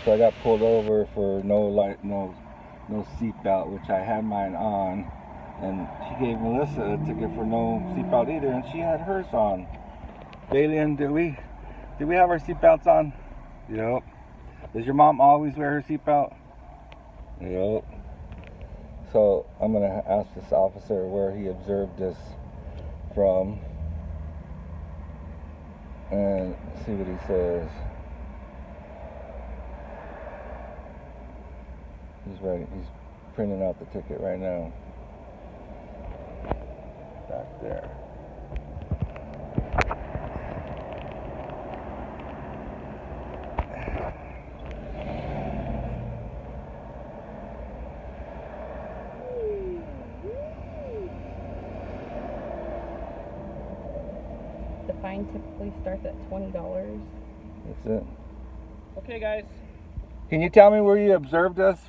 So I got pulled over for no seatbelt, which I had mine on, and she gave Melissa a ticket for no seatbelt either, and she had hers on. Alien, did we have our seatbelts on? Yep. Does your mom always wear her seatbelt? Yep. So I'm gonna ask this officer where he observed this from and see what he says. He's printing out the ticket right now. Back there. The fine typically starts at $20. That's it. Okay, guys. Can you tell me where you observed us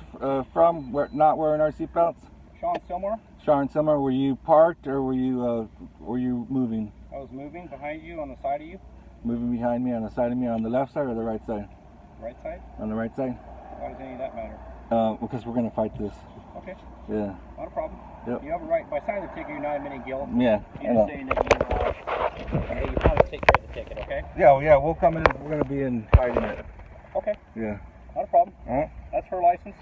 from not wearing our seatbelts? Sean Silmore. Sean Silmore, were you parked or were you moving? I was moving behind you, on the side of you. Moving behind me, on the side of me, on the left side or the right side? Right side. On the right side? Why does any of that matter? Because we're gonna fight this. Okay. Yeah. Not a problem. Yep. You have a right. By signing the ticket, you're not admitting guilt. Yeah. You're just saying that you promise to take care of the ticket, okay? Yeah, we'll come in. We're gonna be in fighting it. Okay. Yeah. Not a problem. All right. That's her license.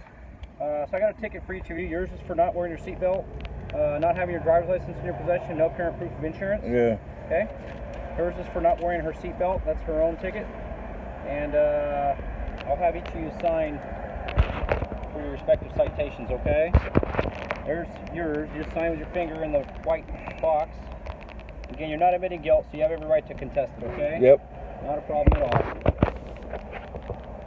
So I got a ticket for each of you. Yours is for not wearing your seatbelt, not having your driver's license in your possession, no current proof of insurance. Yeah. Okay. Hers is for not wearing her seatbelt. That's her own ticket. And I'll have each of you sign for your respective citations, okay? There's yours. You just sign with your finger in the white box. Again, you're not admitting guilt, so you have every right to contest it, okay? Yep. Not a problem at all.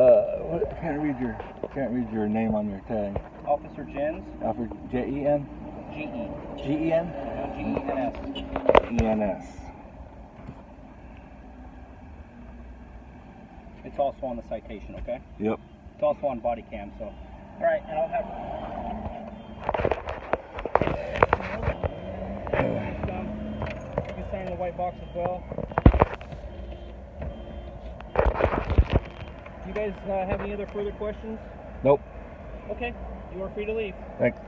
I can't read your name on your tag. Officer Jens. Officer J-E-N? G-E. G-E-N? G-E-N-S. E-N-S. It's also on the citation, okay? Yep. It's also on body cam, so. All right, and I'll have. You can sign in the white box as well. You guys have any other further questions? Nope. Okay, you are free to leave. Thanks.